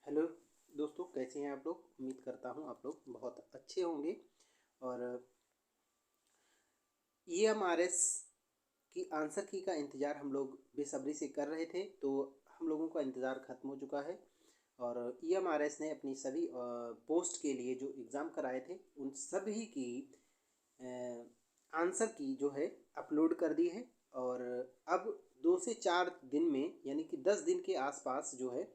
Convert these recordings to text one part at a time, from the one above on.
Hello दोस्तों, कैसे हैं आप लोग। उम्मीद करता हूँ आप लोग बहुत अच्छे होंगे। और EMRS की आंसर की का इंतज़ार हम लोग बेसब्री से कर रहे थे, तो हम लोगों का इंतज़ार ख़त्म हो चुका है। और EMRS ने अपनी सभी पोस्ट के लिए जो एग्ज़ाम कराए थे उन सभी की आंसर की जो है अपलोड कर दी है। और अब 2 से 4 दिन में, यानी कि 10 दिन के आसपास जो है,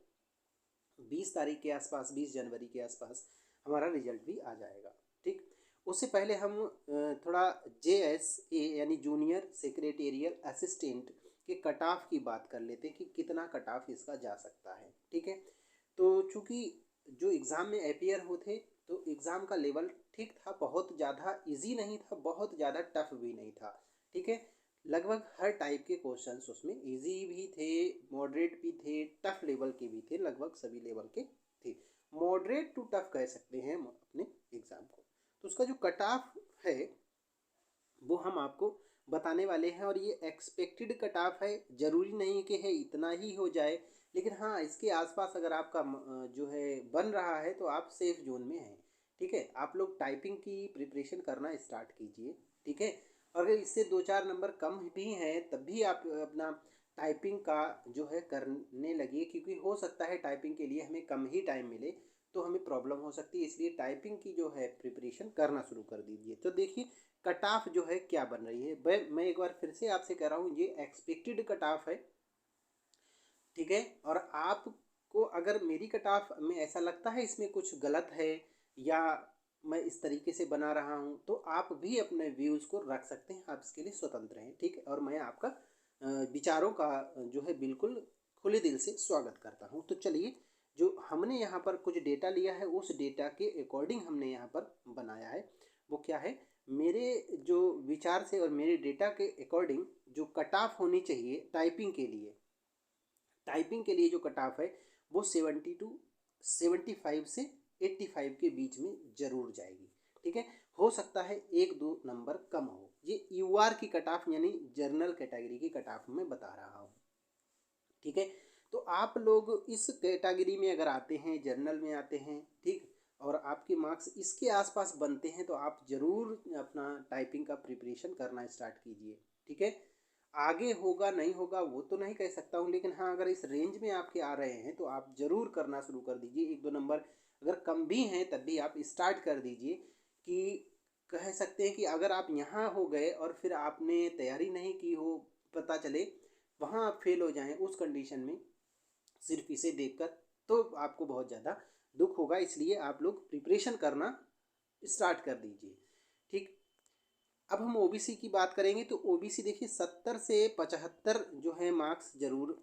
20 तारीख के आसपास, 20 जनवरी के आसपास हमारा रिजल्ट भी आ जाएगा। ठीक, उससे पहले हम थोड़ा JSA यानी जूनियर सेक्रेटेरियल असिस्टेंट के कट ऑफ की बात कर लेते हैं कि कितना कट ऑफ इसका जा सकता है। ठीक है, तो चूँकि जो एग्ज़ाम में अपियर होते, तो एग्ज़ाम का लेवल ठीक था, बहुत ज़्यादा इजी नहीं था, बहुत ज़्यादा टफ भी नहीं था। ठीक है, लगभग हर टाइप के क्वेश्चंस उसमें इजी भी थे, मॉडरेट भी थे, टफ लेवल के भी थे, लगभग सभी लेवल के थे। मॉडरेट टू टफ कह सकते हैं हम अपने एग्ज़ाम को। तो उसका जो कट ऑफ है वो हम आपको बताने वाले हैं। और ये एक्सपेक्टेड कट ऑफ है, ज़रूरी नहीं कि है इतना ही हो जाए, लेकिन हाँ, इसके आसपास अगर आपका जो है बन रहा है तो आप सेफ जोन में हैं। ठीक है, आप लोग टाइपिंग की प्रिपरेशन करना स्टार्ट कीजिए। ठीक है, अगर इससे 2-4 नंबर कम भी हैं तब भी आप अपना टाइपिंग का जो है करने लगिए, क्योंकि हो सकता है टाइपिंग के लिए हमें कम ही टाइम मिले तो हमें प्रॉब्लम हो सकती है। इसलिए टाइपिंग की जो है प्रिपरेशन करना शुरू कर दीजिए। तो देखिए कट ऑफ जो है क्या बन रही है। मैं एक बार फिर से आपसे कह रहा हूँ, ये एक्सपेक्टेड कट ऑफ है। ठीक है, और आपको अगर मेरी कट ऑफ में ऐसा लगता है इसमें कुछ गलत है, या मैं इस तरीके से बना रहा हूँ, तो आप भी अपने व्यूज़ को रख सकते हैं, आप इसके लिए स्वतंत्र हैं। ठीक है, और मैं आपका विचारों का जो है बिल्कुल खुले दिल से स्वागत करता हूँ। तो चलिए, जो हमने यहाँ पर कुछ डेटा लिया है उस डेटा के अकॉर्डिंग हमने यहाँ पर बनाया है। वो क्या है, मेरे जो विचार से और मेरे डेटा के अकॉर्डिंग जो कट ऑफ होनी चाहिए टाइपिंग के लिए जो कट ऑफ है वो 72 से 75 से 85 के बीच में ज़रूर जाएगी। ठीक है, हो सकता है 1-2 नंबर कम हो। ये UR की कट ऑफ यानी जर्नल कैटेगरी की कट ऑफ में बता रहा हूँ। ठीक है, तो आप लोग इस कैटेगरी में अगर आते हैं, जर्नल में आते हैं, ठीक, और आपके मार्क्स इसके आसपास बनते हैं, तो आप ज़रूर अपना टाइपिंग का प्रिपरेशन करना स्टार्ट कीजिए। ठीक है, आगे होगा नहीं होगा वो तो नहीं कह सकता हूँ, लेकिन हाँ, अगर इस रेंज में आपके आ रहे हैं तो आप ज़रूर करना शुरू कर दीजिए। 1-2 नंबर अगर कम भी हैं तब भी आप स्टार्ट कर दीजिए। कि कह सकते हैं कि अगर आप यहाँ हो गए और फिर आपने तैयारी नहीं की हो, पता चले वहाँ आप फेल हो जाएं उस कंडीशन में सिर्फ इसे देखकर, तो आपको बहुत ज़्यादा दुख होगा। इसलिए आप लोग प्रिपरेशन करना स्टार्ट कर दीजिए। ठीक, अब हम OBC की बात करेंगे। तो OBC देखिए 70 से 75 जो है मार्क्स ज़रूर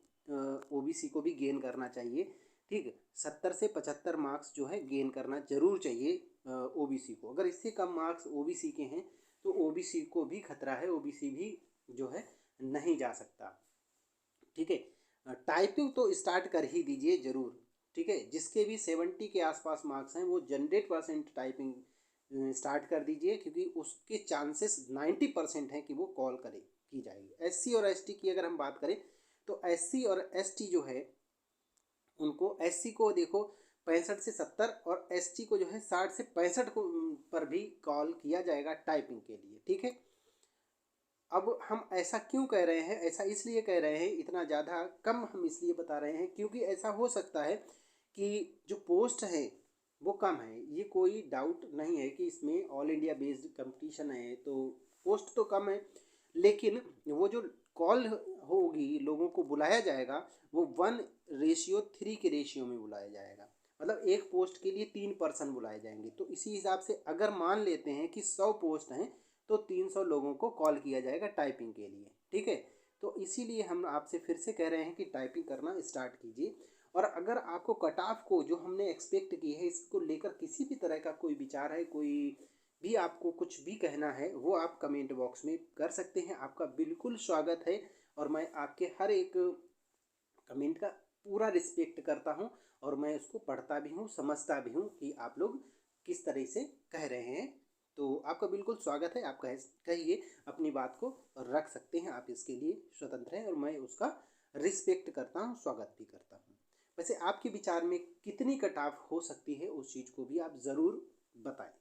OBC को भी गेन करना चाहिए। ठीक, 70 से 75 मार्क्स जो है गेन करना ज़रूर चाहिए OBC को। अगर इससे कम मार्क्स OBC के हैं तो OBC को भी खतरा है, OBC भी जो है नहीं जा सकता। ठीक है, टाइपिंग तो स्टार्ट कर ही दीजिए ज़रूर। ठीक है, जिसके भी 70 के आसपास मार्क्स हैं वो 100% टाइपिंग स्टार्ट कर दीजिए, क्योंकि उसके चांसेस 90% हैं कि वो कॉल करे की जाएगी। SC और ST की अगर हम बात करें तो SC और ST जो है उनको, SC को देखो 65 से 70, और ST को जो है 60 से 65 को पर भी कॉल किया जाएगा टाइपिंग के लिए। ठीक है, अब हम ऐसा क्यों कह रहे हैं, ऐसा इसलिए कह रहे हैं, इतना ज़्यादा कम हम इसलिए बता रहे हैं क्योंकि ऐसा हो सकता है कि जो पोस्ट है वो कम है। ये कोई डाउट नहीं है कि इसमें ऑल इंडिया बेस्ड कंपटीशन है तो पोस्ट तो कम है, लेकिन वो जो कॉल होगी, लोगों को बुलाया जाएगा, वो 1:3 के रेशियो में बुलाया जाएगा। मतलब एक पोस्ट के लिए 3 पर्सन बुलाए जाएंगे। तो इसी हिसाब से अगर मान लेते हैं कि 100 पोस्ट हैं तो 300 लोगों को कॉल किया जाएगा टाइपिंग के लिए। ठीक है, तो इसीलिए हम आपसे फिर से कह रहे हैं कि टाइपिंग करना स्टार्ट कीजिए। और अगर आपको कट ऑफ को जो हमने एक्सपेक्ट की है इसको लेकर किसी भी तरह का कोई विचार है, कोई भी आपको कुछ भी कहना है, वो आप कमेंट बॉक्स में कर सकते हैं। आपका बिल्कुल स्वागत है, और मैं आपके हर एक कमेंट का पूरा रिस्पेक्ट करता हूँ, और मैं उसको पढ़ता भी हूँ, समझता भी हूँ कि आप लोग किस तरह से कह रहे हैं। तो आपका बिल्कुल स्वागत है, आप कहिए, अपनी बात को रख सकते हैं, आप इसके लिए स्वतंत्र हैं और मैं उसका रिस्पेक्ट करता हूँ, स्वागत भी करता हूँ। वैसे आपके विचार में कितनी कट ऑफ हो सकती है उस चीज़ को भी आप ज़रूर बताएं।